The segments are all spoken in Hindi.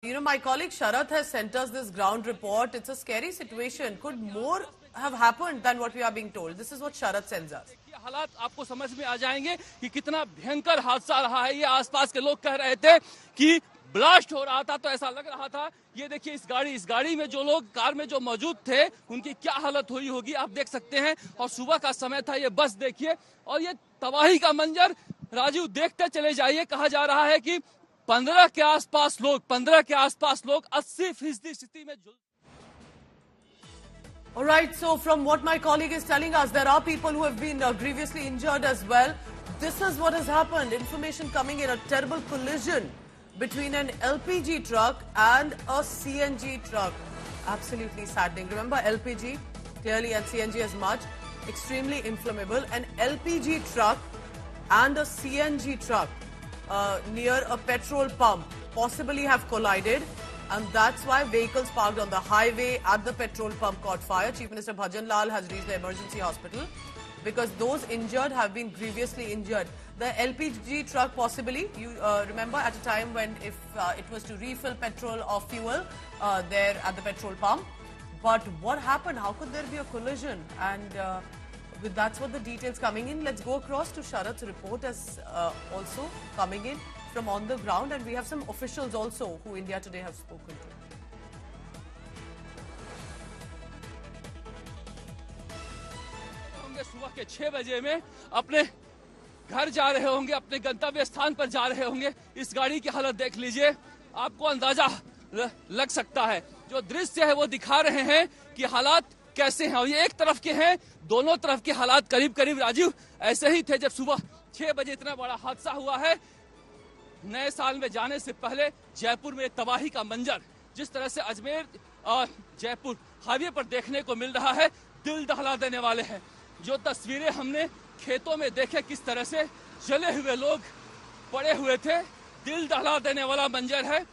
My colleague Sharath has sent us this ground report. It's a scary situation. Could more have happened than what we are being told? This is what Sharath sends us. हालात आपको समझ में आ जाएंगे कि कितना भयंकर हादसा रहा है। ये आसपास के लोग कह रहे थे कि ब्लास्ट हो रहा था तो ऐसा लग रहा था। ये देखिए इस गाड़ी में जो लोग कार में जो मौजूद थे उनकी क्या हालत हुई होगी आप देख सकते हैं। और सुबह का समय था। ये बस देखिए और ये तबाही का मंजर राजीव देखते चले जाइए। कहा जा रहा है कि 15 के आसपास लोग 80% स्थिति में। All right, so from what my colleague is telling us, there are people who have been grievously injured as well. This is what has happened. Information coming in, a terrible collision between an LPG truck and a CNG truck. Absolutely saddening. Remember LPG, clearly, and CNG as much. Extremely inflammable. An LPG truck and a CNG truck near a petrol pump possibly have collided. And that's why vehicles parked on the highway at the petrol pump caught fire. Chief Minister Bhajan Lal has reached the emergency hospital because those injured have been grievously injured. The LPG truck possibly, you remember at a time when if it was to refill petrol or fuel there at the petrol pump. But what happened? How could there be a collision? And that's what the details coming in. Let's go across to Sharath's report as also coming in from on the ground, and we have some officials also who India Today have spoken to. होंगे सुबह के 6 बजे में अपने घर जा रहे होंगे, अपने गंतव्य स्थान पर जा रहे होंगे। इस गाड़ी की हालत देख लीजिए, आपको अंदाजा लग सकता है। जो दृश्य है वो दिखा रहे हैं कि हालात कैसे हैं। और ये एक तरफ के हैं, दोनों तरफ के हालात करीब करीब राजीव ऐसे ही थे जब सुबह 6 बजे इतना बड़ा हादसा हुआ है। नए साल में जाने से पहले जयपुर में तबाही का मंजर जिस तरह से अजमेर और जयपुर हाईवे पर देखने को मिल रहा है, दिल दहला देने वाले हैं। जो तस्वीरें हमने खेतों में देखे, किस तरह से जले हुए लोग पड़े हुए थे, दिल दहला देने वाला मंजर है।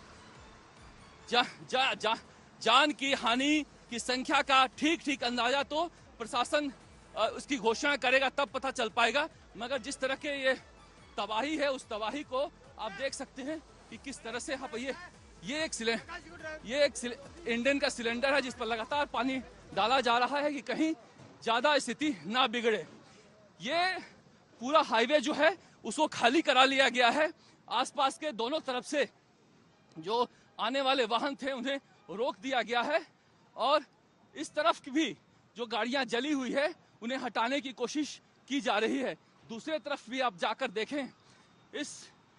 जान की हानि की संख्या का ठीक अंदाजा तो प्रशासन उसकी घोषणा करेगा तब पता चल पाएगा। मगर जिस तरह के ये तबाही है, उस तबाही को आप देख सकते हैं कि किस तरह से ये एक इंडेन का सिलेंडर है जिस पर लगातार पानी डाला जा रहा है कि कहीं ज्यादा स्थिति ना बिगड़े। ये पूरा हाईवे जो है उसको खाली करा लिया गया है। आसपास के दोनों तरफ से जो आने वाले वाहन थे उन्हें रोक दिया गया है और इस तरफ की भी जो गाड़ियां जली हुई है उन्हें हटाने की कोशिश की जा रही है। दूसरे तरफ भी आप जाकर देखें, इस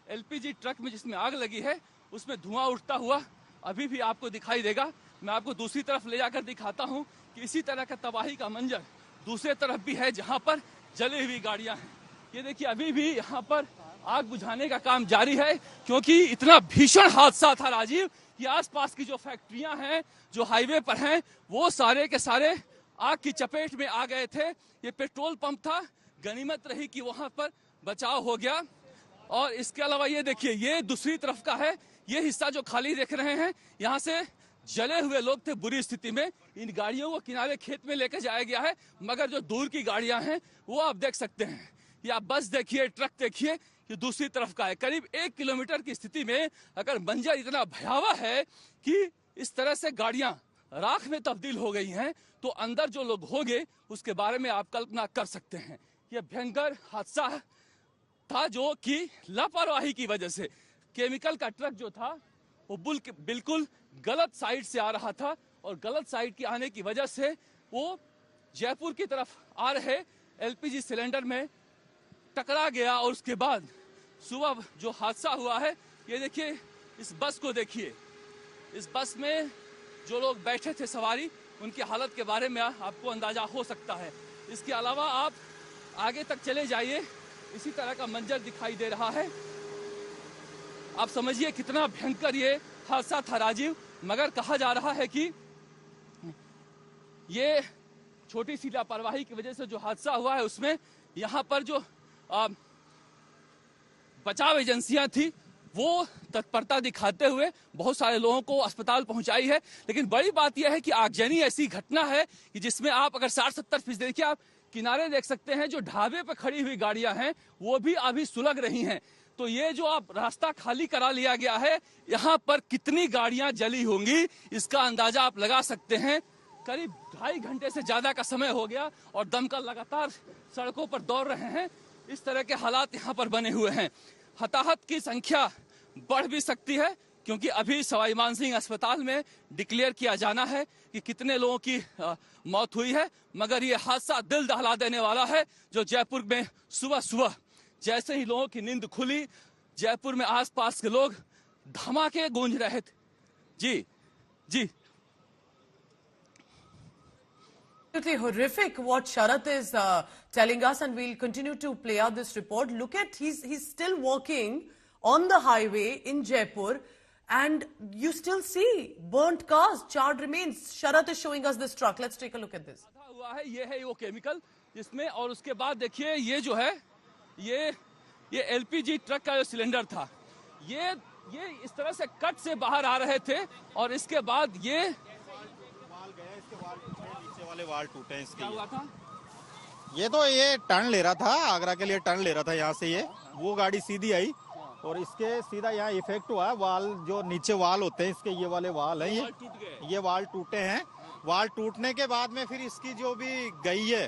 एलपीजी ट्रक में जिसमें आग लगी है उसमें धुआं उठता हुआ अभी भी आपको दिखाई देगा। मैं आपको दूसरी तरफ ले जाकर दिखाता हूं कि इसी तरह का तबाही का मंजर दूसरे तरफ भी है जहां पर जली हुई गाड़ियां हैं। ये देखिए अभी भी यहां पर आग बुझाने का काम जारी है क्योंकि इतना भीषण हादसा था राजीव कि आसपास की जो फैक्ट्रियां हैं जो हाईवे पर हैं वो सारे के सारे आग की चपेट में आ गए थे। ये पेट्रोल पंप था, गनीमत रही कि वहां पर बचाव हो गया। और इसके अलावा ये देखिए, ये दूसरी तरफ का है, ये हिस्सा जो खाली देख रहे हैं यहाँ से जले हुए लोग थे बुरी स्थिति में। इन गाड़ियों को किनारे खेत में लेकर जाया गया है। मगर जो दूर की गाड़ियां हैं वो आप देख सकते हैं। या बस देखिए, ट्रक देखिए, ये दूसरी तरफ का है। करीब 1 किलोमीटर की स्थिति में अगर मंजर इतना भयावह है कि इस तरह से गाड़ियां राख में तब्दील हो गई हैं तो अंदर जो लोग होंगे उसके बारे में आप कल्पना कर सकते हैं। यह भयंकर हादसा था जो कि लापरवाही की वजह से केमिकल का ट्रक जो था वो बिल्कुल गलत साइड से आ रहा था और गलत साइड के आने की वजह से वो जयपुर की तरफ आ रहे एलपीजी सिलेंडर में टकरा गया। और उसके बाद सुबह जो हादसा हुआ है, ये देखिए, इस बस को देखिए, इस बस में जो लोग बैठे थे सवारी, उनकी हालत के बारे में आपको अंदाजा हो सकता है। इसके अलावा आप आगे तक चले जाइए, इसी तरह का मंजर दिखाई दे रहा है। आप समझिए कितना भयंकर ये हादसा था राजीव। मगर कहा जा रहा है कि ये छोटी सी लापरवाही की वजह से जो हादसा हुआ है उसमें यहाँ पर जो बचाव एजेंसियां थी वो तत्परता दिखाते हुए बहुत सारे लोगों को अस्पताल पहुंचाई है। लेकिन बड़ी बात यह है कि आगजनी ऐसी घटना है कि जिसमें आप अगर 60-70% देखिए, आप किनारे देख सकते हैं, जो ढाबे पर खड़ी हुई गाड़ियां हैं वो भी अभी सुलग रही हैं। तो ये जो आप रास्ता खाली करा लिया गया है, यहाँ पर कितनी गाड़ियां जली होंगी इसका अंदाजा आप लगा सकते हैं। करीब 2.5 घंटे से ज्यादा का समय हो गया और दमकल लगातार सड़कों पर दौड़ रहे हैं। इस तरह के हालात यहाँ पर बने हुए हैं। हताहत की संख्या बढ़ भी सकती है, क्योंकि अभी सवाई मानसिंह अस्पताल में डिक्लेयर किया जाना है कि कितने लोगों की मौत हुई है। मगर ये हादसा दिल दहला देने वाला है, जो जयपुर में सुबह सुबह जैसे ही लोगों की नींद खुली, जयपुर में आसपास के लोग धमाके गूंज रहे थे। जी जी, Absolutely horrific what Sharat is telling us, and we'll continue to play out this report. Look at, he's still walking on the highway in Jaipur, and you still see burnt cars, charred remains. Sharat is showing us this truck. Let's take a look at this. हुआ है, ये है वो केमिकल जिसमें, और उसके बाद देखिए ये जो है ये एलपीजी ट्रक का जो सिलेंडर था, ये इस तरह से कट से बाहर आ रहे थे, और इसके बाद ये वाले वाल टूटे हैं इसके। क्या हुआ था? ये टर्न ले रहा था, आगरा के लिए टर्न ले रहा था यहाँ से। ये वो गाड़ी सीधी आई और इसके सीधा यहाँ इफेक्ट हुआ। वाल जो नीचे वाल होते हैं इसके, ये वाले वाल हैं, वाल टूट गए। ये वाल टूटे हैं। वाल टूटने के बाद में फिर इसकी जो भी गई है,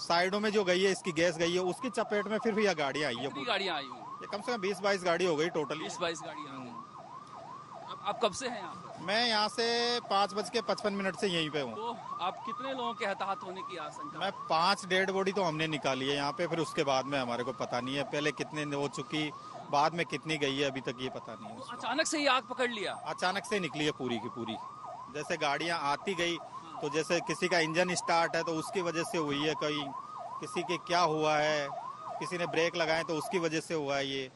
साइडों में जो गई है, इसकी गैस गई है, उसकी चपेट में फिर भी यह गाड़ियाँ आई है। कितनी गाड़ियाँ आई हुई? ये कम से कम 20-22 गाड़ी हो गई टोटल। 20-22 गाड़ियाँ आ गई। आप कब से हैं यहाँ? मैं यहाँ से 5:55 से यहीं पे हूँ। तो आप कितने लोगों के हताहत होने की आशंका? मैं 5 डेड बॉडी तो हमने निकाली है यहाँ पे, फिर उसके बाद में हमारे को पता नहीं है पहले कितने हो चुकी, बाद में कितनी गई है अभी तक ये पता नहीं है। अचानक से ही आग पकड़ लिया? अचानक से निकली है पूरी की पूरी। जैसे गाड़ियाँ आती गई तो जैसे किसी का इंजन स्टार्ट है तो उसकी वजह से हुई है, कहीं किसी के क्या हुआ है, किसी ने ब्रेक लगाए तो उसकी वजह से हुआ है ये।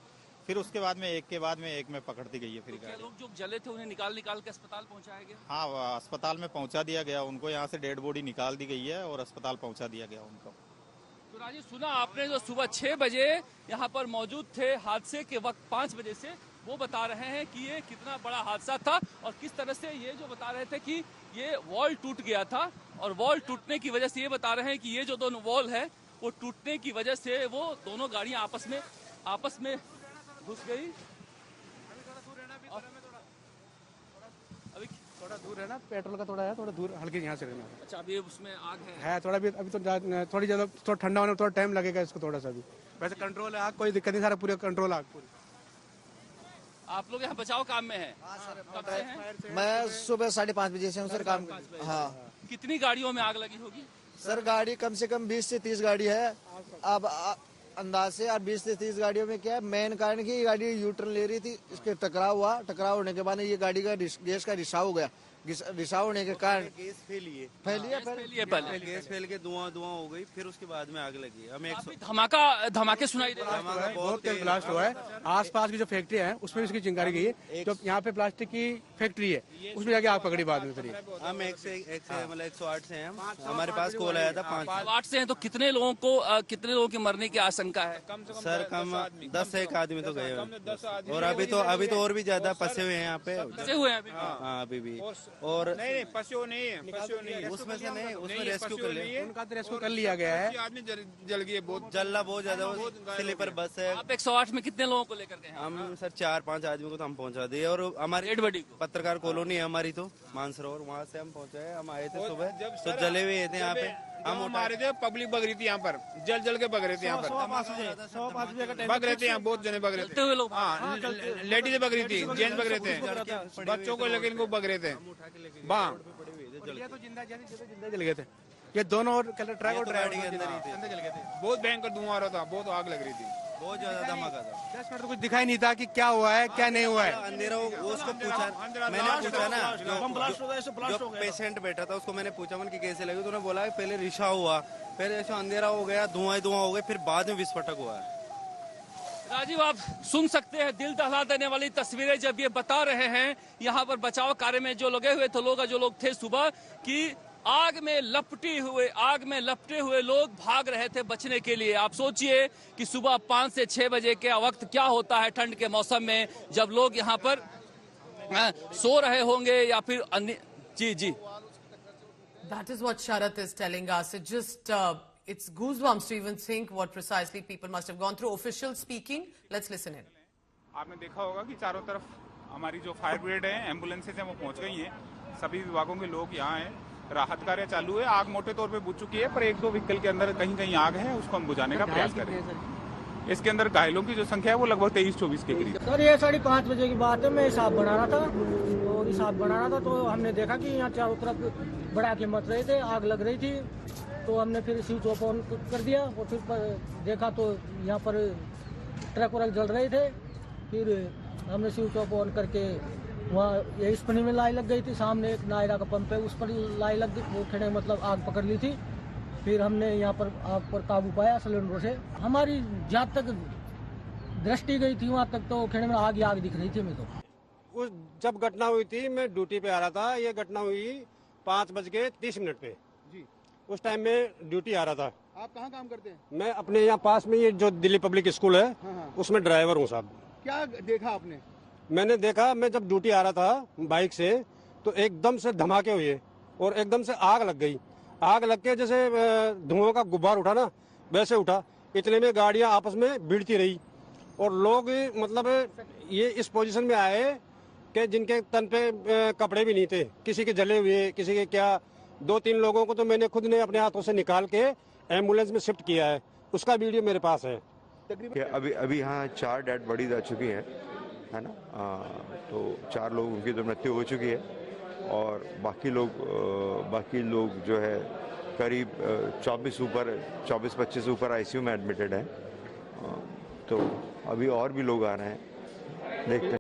फिर उसके बाद में एक के बाद में एक में पकड़ती गई है फिर गाड़ी। लोग जो जले थे उन्हें निकाल के अस्पताल पहुंचाया गया? हाँ, अस्पताल में पहुंचा दिया गया उनको। यहाँ से डेड बॉडी निकाल दी गई है और अस्पताल पहुंचा दिया गया उनको। तो राजीव, सुना आपने जो सुबह 6 बजे यहाँ पर मौजूद थे हादसे के वक्त 5 बजे से, वो बता रहे हैं कि ये कितना बड़ा हादसा था और किस तरह से ये जो बता रहे थे कि ये वॉल टूट गया था, और वॉल टूटने की वजह से ये बता रहे हैं कि ये जो दोनों वॉल है वो टूटने की वजह से वो दोनों गाड़ियां आपस में घुस गई। अभी थोड़ा दूर है ना, पेट्रोल का थोड़ा है, थोड़ा दूर हल्के यहाँ से रहना। अच्छा, अभी उसमें आग है थोड़ा भी, अभी तो थोड़ी ज्यादा थोड़ा ठंडा होने में थोड़ा टाइम लगेगा इसको थोड़ा सा भी। वैसे कंट्रोल है आग, कोई दिक्कत नहीं, सारा पूरा कंट्रोल आग पूरी। आप लोग यहाँ बचाव काम में हैं? कब से हैं? मैं सुबह 5:30 बजे से हूँ सर काम। हाँ, कितनी गाड़ियों में आग लगी होगी? सर गाड़ी कम से कम 20 से 30 गाड़ी है। अब अंदाज से 20 से 30 गाड़ियों में क्या है, मेन कारण की गाड़ी यू टर्न ले रही थी, इसके टकराव हुआ। टकराव होने के बाद ये गाड़ी का गैस का रिसाव हो गया। रिसाव होने के कारण गैस फैली पहले गैस फैल के धुआं हो गई, फिर उसके बाद में आग लगी। हमें धमाके सुनाई दे रहे हैं। बहुत तेज ब्लास्ट हुआ है। आसपास की जो फैक्ट्री है उसमें इसकी चिंगारी गई है। जो यहाँ पे प्लास्टिक की फैक्ट्री है उसमें जाके आग पकड़ी बाद में। फिर हम 108 से हैं। हमारे पास कॉल आया था 8 से हैं, तो कितने लोगों की मरने की आशंका है? सर कम 10 से 1 आदमी तो गए, और अभी तो और भी ज्यादा फंसे हुए हैं यहाँ पे। फंसे हुए हैं अभी? हाँ, अभी भी। और नहीं पशु नहीं है, उसमें से नहीं, उसमें रेस्क्यू कर लिया, उनका तो रेस्क्यू कर लिया गया है। आदमी जल गए, बहुत जलना बहुत ज्यादा। स्लीपर बस है। आप 108 में कितने लोगों को लेकर गए हैं? हम सर 4-5 आदमी को तो हम पहुंचा दिए, और हमारी डेड बॉडी को? पत्रकार कॉलोनी है हमारी, तो मानसरोवर, वहाँ से हम पहुंचाए। हम आए थे सुबह तो जले हुए थे यहाँ पे। हम हमारे थे, पब्लिक बग रही थी यहाँ पर, जल के बग रहे थे यहाँ पर, बग रहे थे यहाँ, बहुत जने बग रहे थे। हुए लोग? हाँ, लेडीज बग रही थी, जेंट्स बग रहे थे, बच्चों को लेकर इनको बग रहे थे। तो जिंदा जल गए थे ये दोनों, और ट्रक और ड्राइवर के अंदर जल गए थे। बहुत भयंकर धुआं आ रहा था, बहुत आग लग रही थी, बहुत ज्यादा धमाका था। 10 मिनट तो कुछ दिखाई नहीं था कि क्या हुआ है क्या नहीं हुआ है। अंधेरा उसको पूछा, मैंने पूछा ना, जो पेशेंट बैठा था उसको मैंने पूछा मन की कैसे लगी, तो उन्होंने बोला पहले रिसाव हुआ, फिर ऐसा अंधेरा हो गया, धुआं हो गया, फिर बाद में विस्फोटक हुआ है। राजीव, आप सुन सकते हैं दिल दहला देने वाली तस्वीरें जब ये बता रहे हैं यहाँ पर बचाव कार्य में जो लगे हुए थे जो लोग थे सुबह, कि आग में लपटे हुए लोग भाग रहे थे बचने के लिए। आप सोचिए कि सुबह 5 से 6 बजे के वक्त क्या होता है ठंड के मौसम में, जब लोग यहाँ पर सो रहे होंगे या फिर अन्य। जी। That is what Sharat is telling us. It's goosebumps to even think what precisely people must have gone through. Officials speaking. Let's listen in. आपने देखा होगा कि चारों तरफ हमारी जो फायर ब्रिगेड है, एम्बुलेंसेज हैं, वो पहुंच गई हैं। सभी विभागों के लोग यहाँ हैं। राहत कार्य चालू है। आग मोटे तौर पे बुझ चुकी है, पर 1-2 व्हीकल के अंदर कहीं कहीं आग है, उसको हम बुझाने का प्रयास करें। इसके अंदर घायलों की जो संख्या है वो लगभग 23-24 के करीब। सर ये 5:30 बजे की बात है। मैं हिसाब बना रहा था तो हमने देखा कि यहाँ चारों तरफ भड़ाके मच रहे थे, आग लग रही थी। तो हमने फिर स्विच ऑफ ऑन कर दिया और फिर देखा तो यहाँ पर ट्रक वरक जल रहे थे। फिर हमने स्विच ऑफ ऑन करके वहाँ इस पानी में लाई लग गई थी। सामने एक नायरा का पंप है, उस पर लाई लग गई, वो खड़े मतलब आग पकड़ ली थी। फिर हमने यहाँ पर आग पर काबू पाया सिलेंडरों से। हमारी जहाँ तक दृष्टि गई थी वहाँ तक तो खेड़े में आग दिख रही थी हमें तो। उस जब घटना हुई थी मैं ड्यूटी पे आ रहा था। ये घटना हुई 5:30 पे जी। उस टाइम में ड्यूटी आ रहा था। आप कहाँ काम करते हैं? मैं अपने यहाँ पास में ये जो दिल्ली पब्लिक स्कूल है, हाँ। उसमें ड्राइवर हूँ साहब। क्या देखा आपने? मैंने देखा, मैं जब ड्यूटी आ रहा था बाइक से तो एकदम से धमाके हुए और एकदम से आग लग गई। आग लग के जैसे धुआं का गुब्बार उठा ना, वैसे उठा। इतने में गाड़ियां आपस में भिड़ती रही और लोग मतलब ये इस पोजीशन में आए कि जिनके तन पे कपड़े भी नहीं थे, किसी के जले हुए, किसी के क्या। 2-3 लोगों को तो मैंने खुद ने अपने हाथों से निकाल के एम्बुलेंस में शिफ्ट किया है, उसका वीडियो मेरे पास है। अभी यहाँ 4 डेड बॉडीज आ चुकी हैं, है ना। तो 4 लोगों की तो मृत्यु हो चुकी है और बाकी लोग जो है करीब 24-25 ऊपर आईसीयू में एडमिटेड हैं। तो अभी और भी लोग आ रहे हैं, देखते हैं।